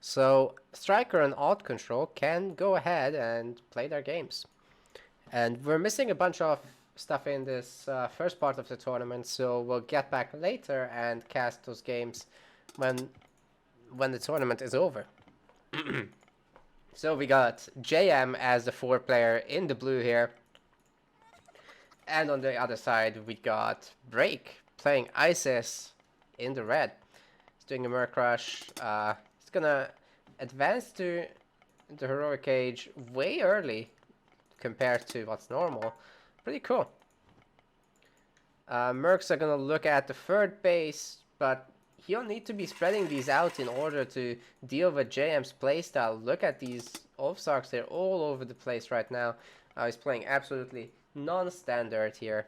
So Striker and Alt Control can go ahead and play their games. And we're missing a bunch of stuff in this first part of the tournament, so we'll get back later and cast those games when the tournament is over. So we got JM as the 4 player in the blue here. And on the other side, we got Br3ak playing Isis in the red. He's doing a Merc Rush. He's gonna advance to the Heroic Age way early compared to what's normal. Pretty cool. Mercs are gonna look at the third base, but he'll need to be spreading these out in order to deal with JM's playstyle. Look at these Ulfsarks, they're all over the place right now. He's playing absolutely non-standard here.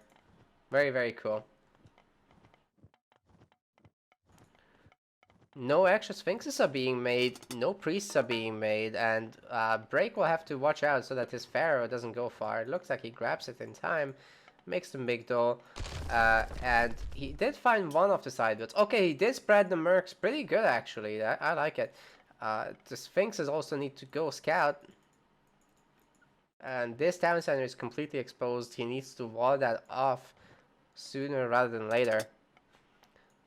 Very, very cool. No extra Sphinxes are being made, no Priests are being made, and Br3ak will have to watch out so that his Pharaoh doesn't go far. It looks like he grabs it in time, makes the Migdol, and he did find one of the side builds. Okay, he did spread the Mercs pretty good actually, I like it. The Sphinxes also need to go scout. And this town center is completely exposed. He needs to wall that off sooner rather than later.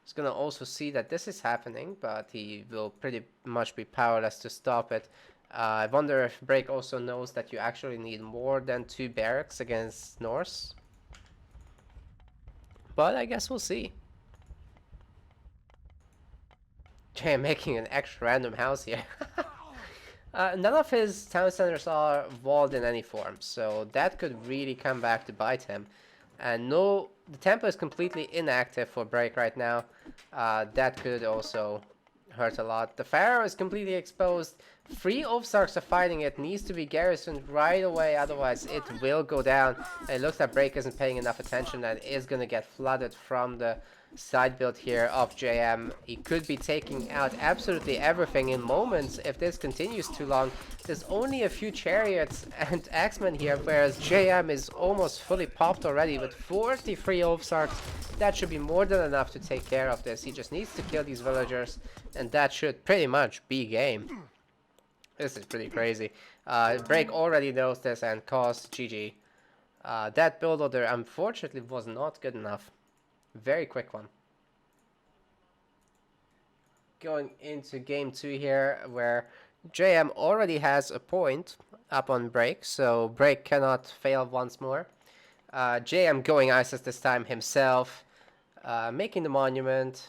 He's gonna also see that this is happening, but he will pretty much be powerless to stop it. I wonder if Br3ak also knows that you actually need more than 2 barracks against Norse. But I guess we'll see. Okay, I'm making an extra random house here. None of his town centers are walled in any form, so that could really come back to bite him. And no, the temple is completely inactive for Br3ak right now. That could also hurt a lot. The Pharaoh is completely exposed. 3 Ulfsarks are fighting it. Needs to be garrisoned right away, otherwise it will go down. And it looks like Br3ak isn't paying enough attention and is going to get flooded from the side build here of JM. He could be taking out absolutely everything in moments if this continues too long. There's only a few chariots and axemen here, whereas JM is almost fully popped already with 43 Ulfsarks. That should be more than enough to take care of this. He just needs to kill these villagers, and that should pretty much be game. This is pretty crazy. Br3ak already knows this and calls GG. That build order unfortunately was not good enough. Very quick one. Going into game 2 here, where JM already has a point up on Br3ak, so Br3ak cannot fail once more. JM going Isis this time himself, making the monument,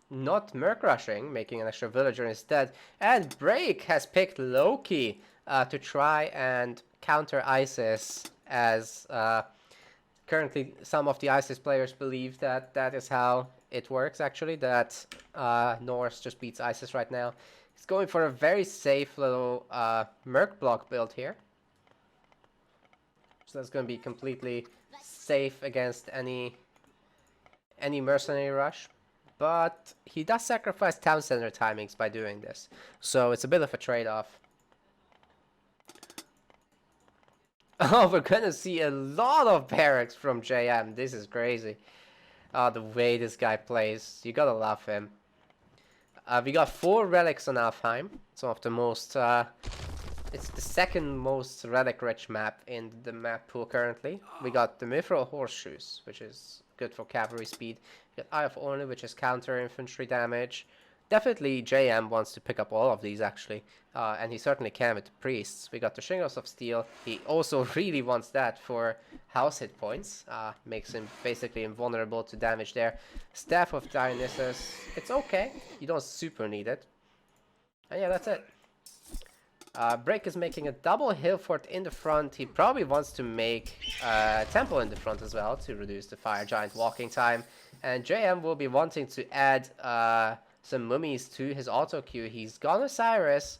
not Merc rushing, making an extra villager instead, and Br3ak has picked Loki to try and counter Isis, as currently some of the Isis players believe that that is how it works actually, that Norse just beats Isis right now. He's going for a very safe little Merc block build here. So that's going to be completely safe against any mercenary rush. But he does sacrifice town center timings by doing this. So it's a bit of a trade-off. Oh, we're gonna see a lot of barracks from JM. This is crazy. The way this guy plays. You gotta love him. We got 4 relics on Alfheim. It's one of the most... it's the second most relic-rich map in the map pool currently. We got the Mithril Horseshoes, which is good for cavalry speed. We got Eye of Orne, which is counter infantry damage. Definitely JM wants to pick up all of these actually, and he certainly can with the priests. We got the Shingles of Steel. He also really wants that for house hit points. Makes him basically invulnerable to damage there. Staff of Dionysus. It's okay. You don't super need it. And yeah, that's it. Br3ak is making a double hill fort in the front. He probably wants to make a temple in the front as well to reduce the fire giant walking time. And JM will be wanting to add some mummies to his auto queue. He's gone Osiris.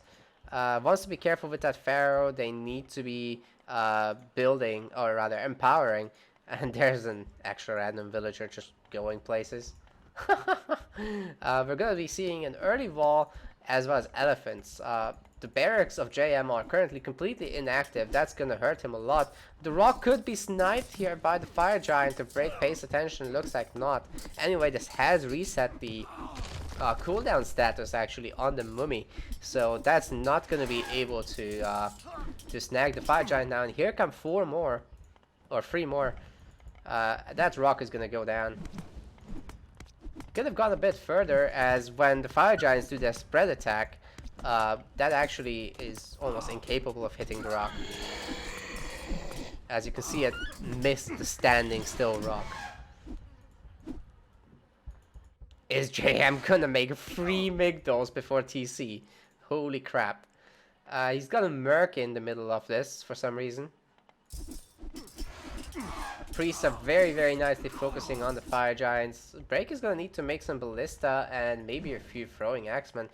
Wants to be careful with that Pharaoh. They need to be building, or rather empowering. And there's an extra random villager just going places. We're going to be seeing an early wall as well as elephants. The barracks of JM are currently completely inactive. That's going to hurt him a lot. The rock could be sniped here by the fire giant if Br3ak pays attention. Looks like not. Anyway, this has reset the cooldown status actually on the mummy, so that's not gonna be able to snag the fire giant now. And here come 4 more, or 3 more. That rock is gonna go down. Could have gone a bit further, as when the fire giants do their spread attack, that actually is almost incapable of hitting the rock. As you can see, it missed the standing still rock. Is JM gonna make 3 Migdals before TC? Holy crap. He's got a Merc in the middle of this for some reason. Priests are very, very nicely focusing on the fire giants. Br3ak is gonna need to make some ballista and maybe a few throwing axemen.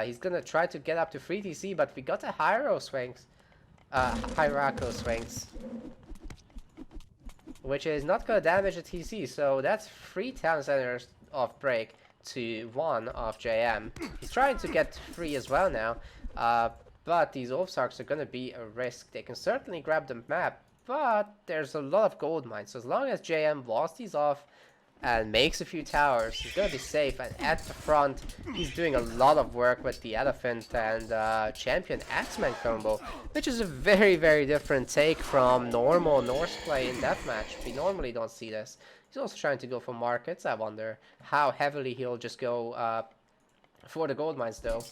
He's gonna try to get up to 3 TC, but we got a Hyro swings. Hierarchical swings. Which is not gonna damage a TC, so that's 3 town centers of Br3ak to 1 of JM. He's trying to get 3 as well now, but these Oathsarks are gonna be a risk. They can certainly grab the map, but there's a lot of gold mines, so as long as JM walls these off and makes a few towers, he's gonna be safe. And at the front, he's doing a lot of work with the elephant and champion axeman combo, which is a very, very different take from normal Norse play in Deathmatch. We normally don't see this. He's also trying to go for markets. I wonder how heavily he'll just go for the gold mines though.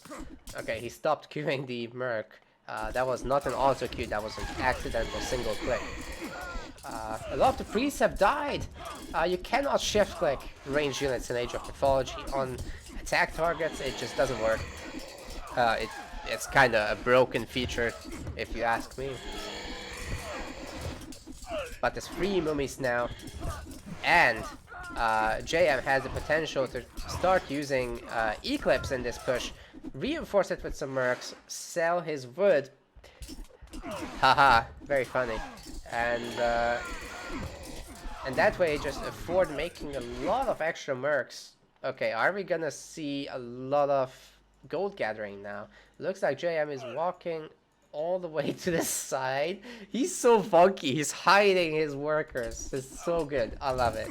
Okay, he stopped queuing the Merc. That was not an auto queue, that was an accidental single click. A lot of the priests have died. You cannot shift click ranged units in Age of Mythology on attack targets. It just doesn't work. It's kind of a broken feature, if you ask me. But there's 3 mummies now, and JM has the potential to start using Eclipse in this push, reinforce it with some mercs, sell his wood. Haha, very funny. And that way just afford making a lot of extra mercs. Okay, are we gonna see a lot of gold gathering now? Looks like JM is walking all the way to the side. He's so funky. He's hiding his workers. It's so good. I love it.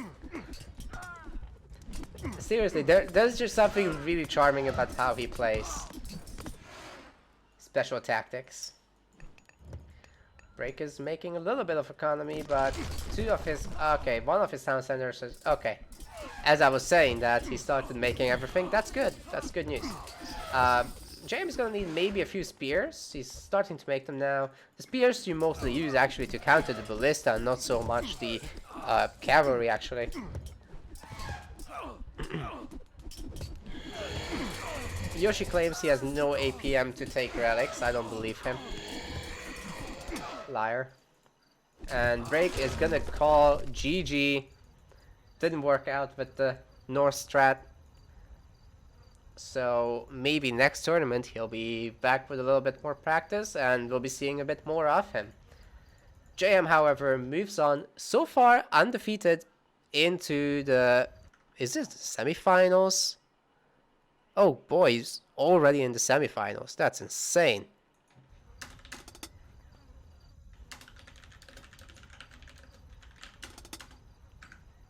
Seriously, there's just something really charming about how he plays. Special tactics. Br3ak is making a little bit of economy, but 2 of his... Okay, 1 of his town centers is... Okay. As I was saying that he started making everything, that's good. That's good news. James is gonna need maybe a few spears. He's starting to make them now. The spears you mostly use actually to counter the ballista, and not so much the cavalry actually. Yoshi claims he has no APM to take relics. I don't believe him. Liar. And Br3ak is gonna call GG. Didn't work out with the North strat. So maybe next tournament he'll be back with a little bit more practice and we'll be seeing a bit more of him. JM, however, moves on so far undefeated into the... Is this the semifinals? Oh boy, he's already in the semifinals. That's insane.